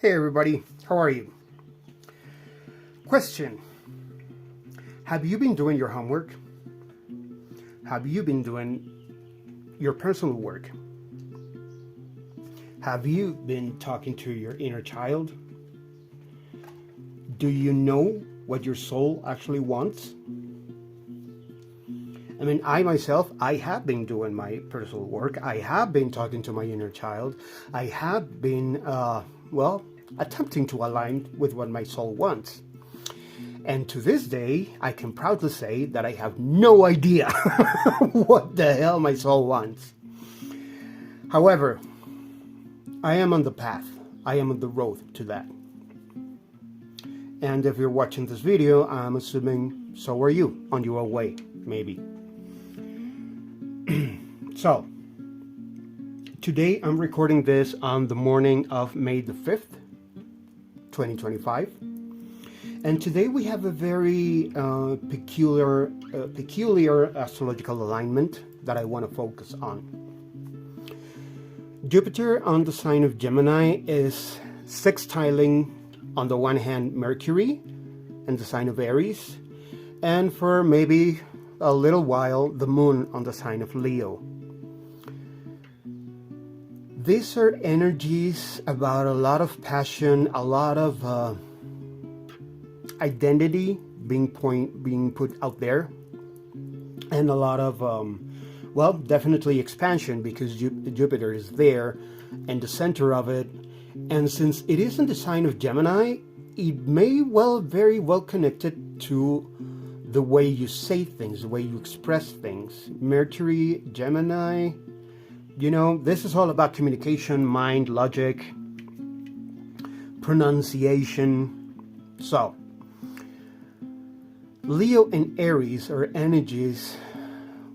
Hey everybody, how are you? Question. Have you been doing your homework? Have you been doing your personal work? Have you been talking to your inner child? Do you know what your soul actually wants? I mean, I myself, I have been doing my personal work. I have been talking to my inner child. I have been, attempting to align with what my soul wants. And to this day, I can proudly say that I have no idea what the hell my soul wants. However, I am on the path. I am on the road to that. And if you're watching this video, I'm assuming so are you, on your way, maybe. So, today I'm recording this on the morning of May the 5th, 2025. And today we have a very peculiar astrological alignment that I want to focus on. Jupiter on the sign of Gemini is sextiling on the one hand Mercury and the sign of Aries, and for maybe a little while the moon on the sign of Leo. These are energies about a lot of passion, a lot of identity being put out there, and a lot of definitely expansion, because Jupiter is there in the center of it. And since it is in the sign of Gemini, it may very well connected to the way you say things, the way you express things. Mercury, Gemini, this is all about communication, mind, logic, pronunciation. So, Leo and Aries are energies,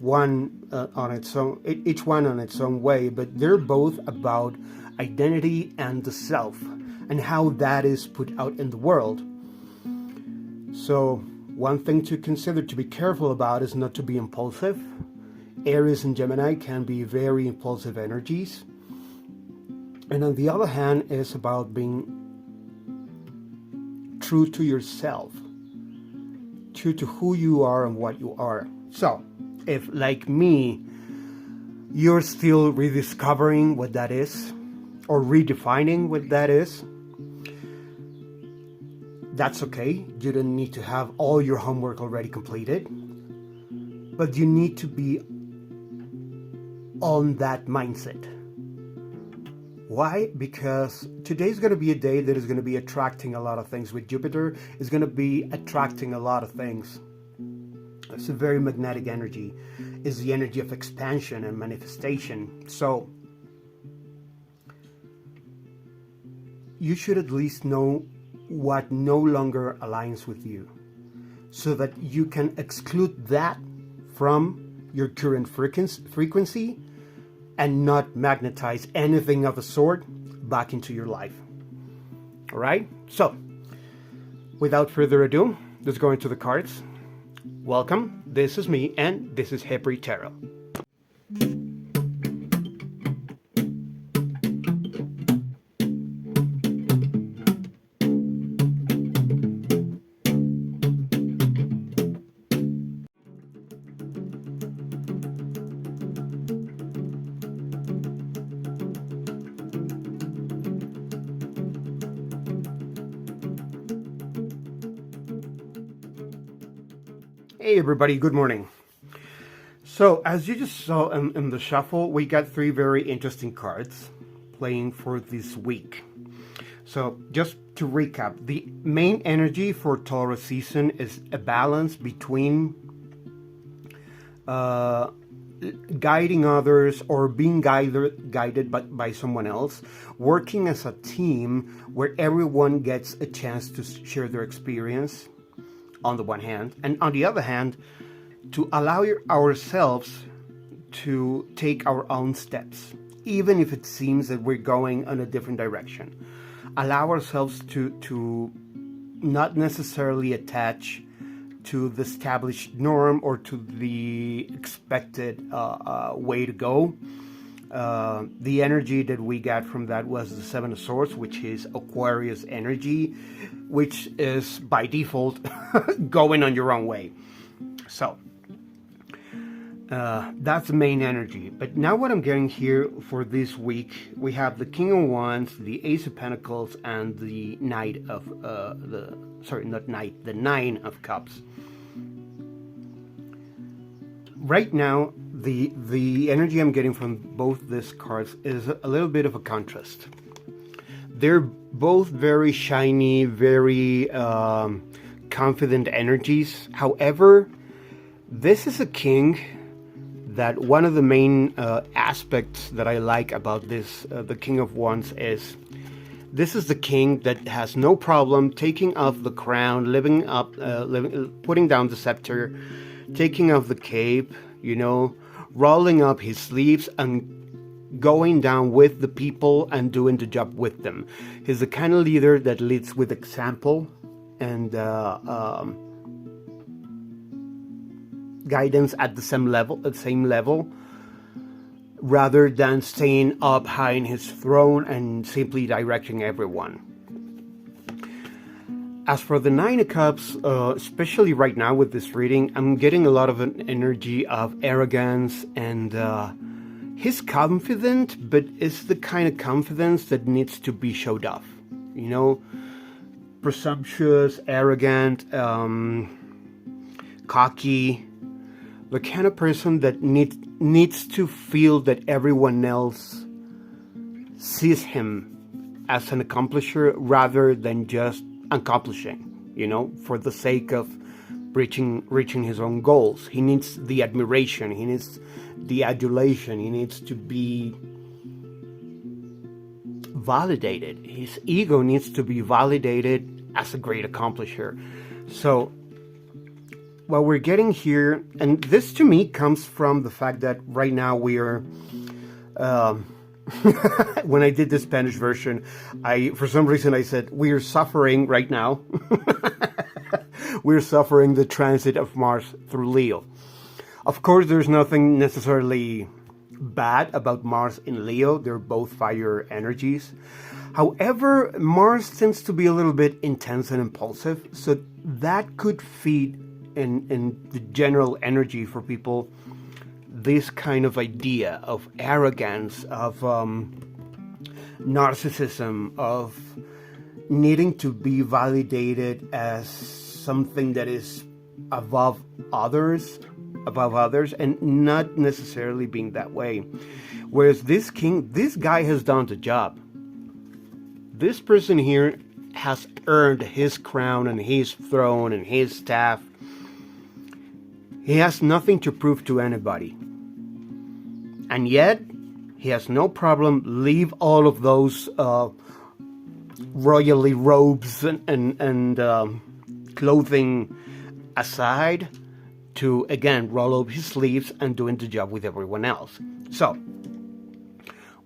one on its own, each one on its own way, but they're both about identity and the self, and how that is put out in the world. So, one thing to consider, to be careful about, is not to be impulsive. Aries and Gemini can be very impulsive energies. And on the other hand, is about being true to yourself, true to who you are and what you are. So, if, like me, you're still rediscovering what that is, or redefining what that is, that's okay. You don't need to have all your homework already completed, but you need to be on that mindset. Why? Because today's going to be a day that is going to be attracting a lot of things. With Jupiter, is going to be attracting a lot of things. It's a very magnetic energy. It's the energy of expansion and manifestation. So, you should at least know what no longer aligns with you, so that you can exclude that from your current frequency and not magnetize anything of the sort back into your life. All right? So, without further ado, let's go into the cards. Welcome, this is me, and this is Hebrew Tarot. Hey everybody, good morning. So, as you just saw in the shuffle, we got three very interesting cards playing for this week. So, just to recap, the main energy for Taurus season is a balance between guiding others or being guided by someone else, working as a team where everyone gets a chance to share their experience, on the one hand, and on the other hand, to allow ourselves to take our own steps, even if it seems that we're going in a different direction. Allow ourselves to not necessarily attach to the established norm or to the expected way to go, The energy that we got from that was the Seven of Swords, which is Aquarius energy, which is by default going on your own way. So that's the main energy. But now what I'm getting here for this week, we have the King of Wands, the Ace of Pentacles, and the Knight of the Nine of Cups. Right now, the energy I'm getting from both these cards is a little bit of a contrast. They're both very shiny, very confident energies. However, this is a king that one of the main aspects that I like about this, the King of Wands, is this is the king that has no problem taking off the crown, putting down the scepter, taking off the cape, rolling up his sleeves and going down with the people and doing the job with them. He's the kind of leader that leads with example and guidance at the same level, rather than staying up high in his throne and simply directing everyone. As for the Nine of Cups, especially right now with this reading, I'm getting a lot of an energy of arrogance, and he's confident, but it's the kind of confidence that needs to be showed off. Presumptuous, arrogant, cocky, the kind of person that needs to feel that everyone else sees him as an accomplisher rather than just accomplishing, for the sake of reaching his own goals. He needs the admiration, he needs the adulation, he needs to be validated. His ego needs to be validated as a great accomplisher. So what we're getting here, and this to me comes from the fact that right now we are when I did the Spanish version, for some reason I said we're suffering right now. We're suffering the transit of Mars through Leo. Of course, there's nothing necessarily bad about Mars in Leo. They're both fire energies. However, Mars tends to be a little bit intense and impulsive, so that could feed in the general energy for people this kind of idea of arrogance, of narcissism, of needing to be validated as something that is above others, and not necessarily being that way. Whereas this guy has done the job. This person here has earned his crown and his throne and his staff. He has nothing to prove to anybody. And yet, he has no problem leave all of those royally robes and clothing aside to, again, roll up his sleeves and doing the job with everyone else. So,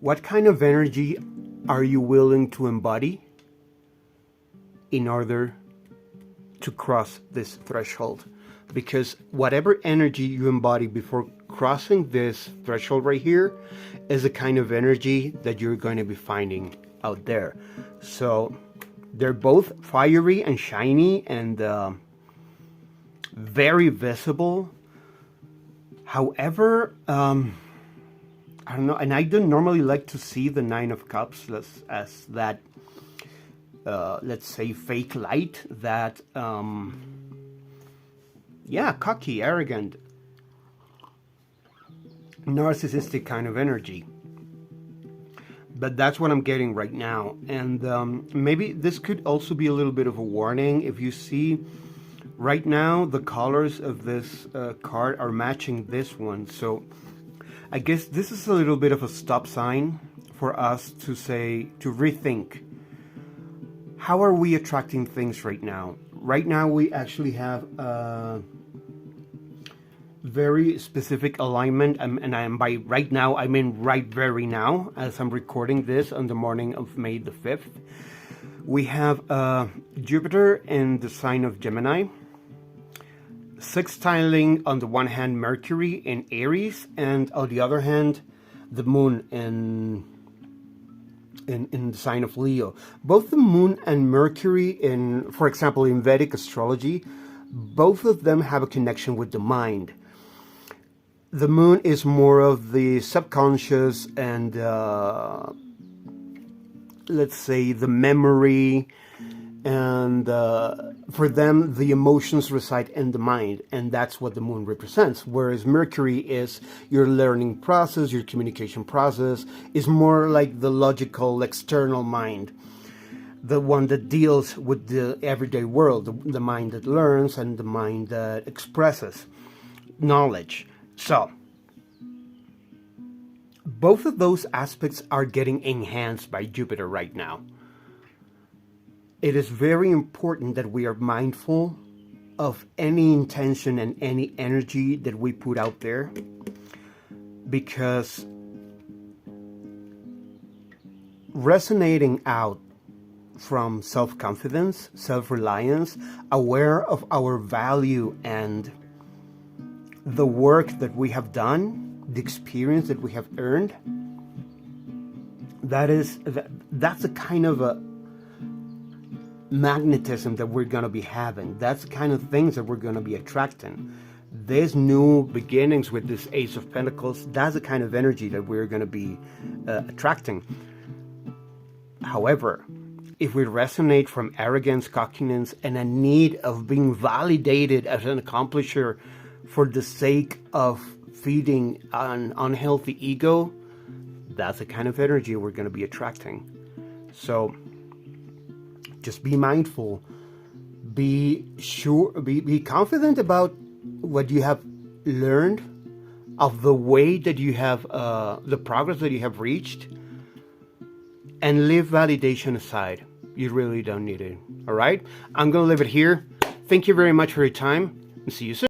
what kind of energy are you willing to embody in order to cross this threshold? Because whatever energy you embody before crossing this threshold right here is the kind of energy that you're going to be finding out there. So they're both fiery and shiny and very visible. However, I don't know, and I don't normally like to see the Nine of Cups as that, let's say, fake light, that cocky, arrogant, narcissistic kind of energy. But that's what I'm getting right now. And maybe this could also be a little bit of a warning. If you see right now, the colors of this card are matching this one. So I guess this is a little bit of a stop sign for us to rethink. How are we attracting things right now? Right now, we actually have very specific alignment, and I am by right now, I mean right very now, as I'm recording this on the morning of May the 5th. We have Jupiter in the sign of Gemini, sextiling on the one hand Mercury in Aries, and on the other hand the moon in the sign of Leo. Both the moon and Mercury in, for example, in Vedic astrology, both of them have a connection with the mind. The moon is more of the subconscious and let's say the memory, and for them the emotions reside in the mind, and that's what the moon represents. Whereas Mercury is your learning process, your communication process, is more like the logical external mind, the one that deals with the everyday world, the mind that learns and the mind that expresses knowledge. So both of those aspects are getting enhanced by Jupiter right now. It is very important that we are mindful of any intention and any energy that we put out there, because resonating out from self-confidence, self-reliance, aware of our value and the work that we have done, the experience that we have earned, that's a kind of a magnetism that we're going to be having. That's the kind of things that we're going to be attracting. There's new beginnings with this Ace of Pentacles. That's the kind of energy that we're going to be attracting. However, if we resonate from arrogance, cockiness, and a need of being validated as an accomplisher for the sake of feeding an unhealthy ego, that's the kind of energy we're going to be attracting. So just be mindful, be sure, be confident about what you have learned, of the way that you have, the progress that you have reached, and leave validation aside. You really don't need it. All right? I'm going to leave it here. Thank you very much for your time, and see you soon.